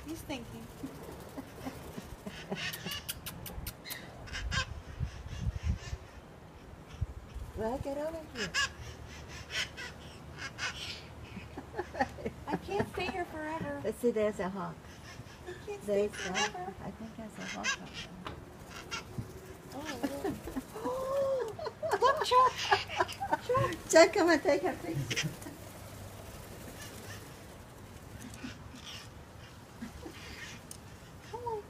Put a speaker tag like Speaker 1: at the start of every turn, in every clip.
Speaker 1: He's thinking.
Speaker 2: Well, get over here.
Speaker 1: I can't stay here forever.
Speaker 2: Let's see, there's a hawk.
Speaker 1: I can't stay
Speaker 2: There's
Speaker 1: forever.
Speaker 2: I think there's a hawk up there.
Speaker 1: Oh, look, Chuck! Chuck!
Speaker 2: Chuck, come and take a picture.
Speaker 1: Come on.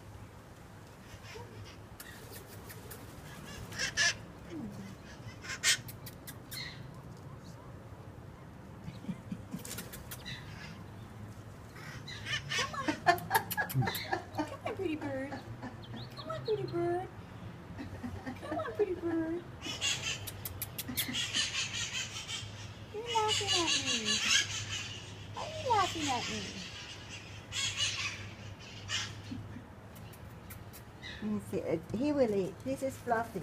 Speaker 1: Come on, pretty bird. Come on, pretty bird. Come on, pretty bird. You're laughing at me. Why are you laughing at me?
Speaker 2: Let me see. He will eat. This is Fluffy.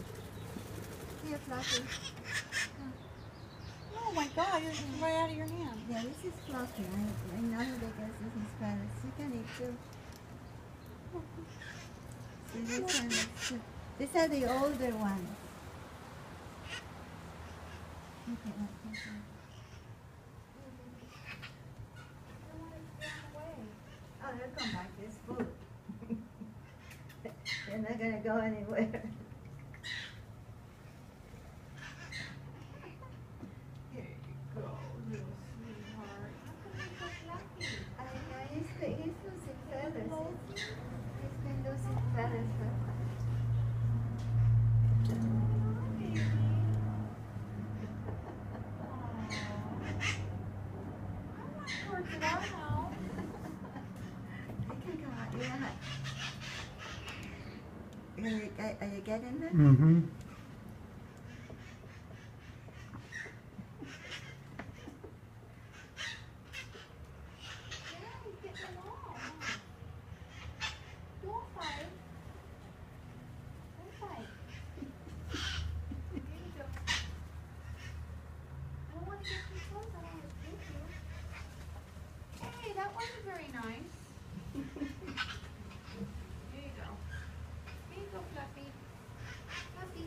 Speaker 2: Here, Fluffy.
Speaker 1: Oh my God, you're right out of your hand.
Speaker 2: Yeah, this is Fluffy. I know because this is parrots. You can eat too. See, this one is, these are the older ones. Okay, okay. Oh, they'll come back. There's food. They're not going to go anywhere. Here you go, little sweetheart. I know, he's losing feathers. He's been losing feathers for a while.
Speaker 1: Towards it out now.
Speaker 2: I can go out, yeah. Are you getting them?
Speaker 3: Mm-hmm.
Speaker 1: Yeah, he's getting them all. Don't fight. Don't fight. Here you go. I don't want to get too close. I don't want to hit you. Hey, that wasn't very nice. Here you go. Here you go, Fluffy. Fluffy.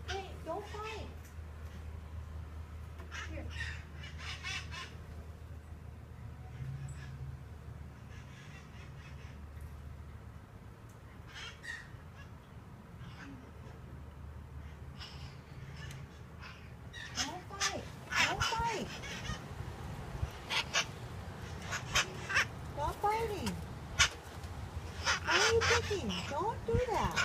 Speaker 1: Hey, don't fight. Here. Don't fight. Don't fight. Stop fighting. Why are you picking? Don't do that.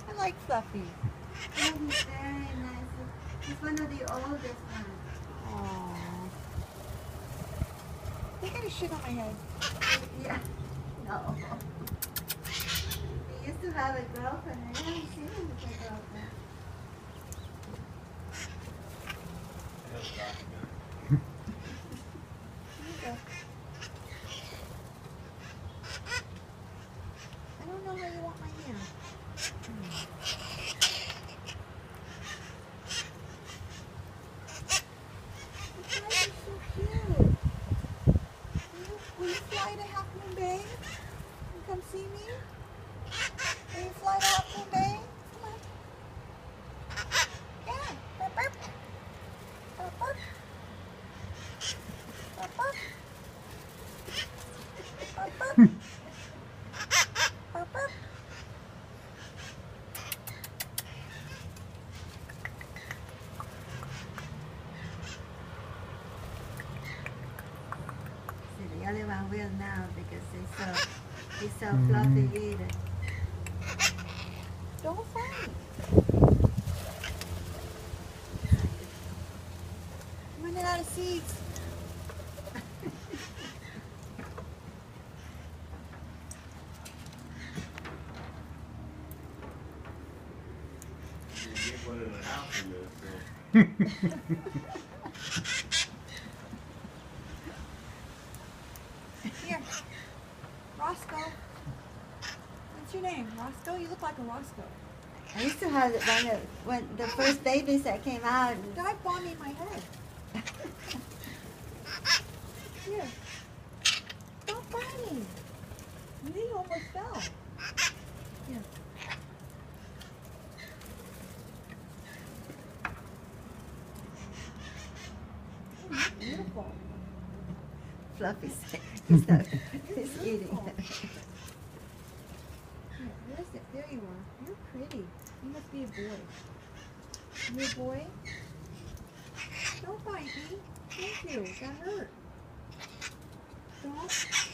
Speaker 1: I like Fluffy.
Speaker 2: Oh, he's very nice. He's one of the oldest ones.
Speaker 1: Aww. They're gonna shit on my head.
Speaker 2: Yeah. No. He used to have a girlfriend. I haven't seen him with a girlfriend.
Speaker 1: Here you go. I don't know how you want my hand. You guys are so cute. Will you fly to Half Moon Bay and come see me? Will you fly to Half Moon Bay? Come on. Yeah. Burp, burp. Burp, burp. Burp, burp. Burp, burp. Burp, burp.
Speaker 2: See, the other one will now because he's so fluffy eater.
Speaker 1: Don't fight. I'm running out of seeds.
Speaker 4: Get one in the house in there, so.
Speaker 1: Here. Roscoe. What's your name? Roscoe? You look like a Roscoe.
Speaker 2: I used to have when the first babies that came out.
Speaker 1: Dive bomb in my head. Here. Stop biting. You almost fell. Here. Oh, beautiful.
Speaker 2: Fluffy sick. He's eating.
Speaker 1: Here, where is it? There you are. You're pretty. You must be a boy. You a boy? Don't bite me. Thank you. That hurt.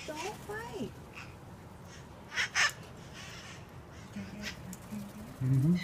Speaker 1: Don't bite.
Speaker 3: Mm-hmm.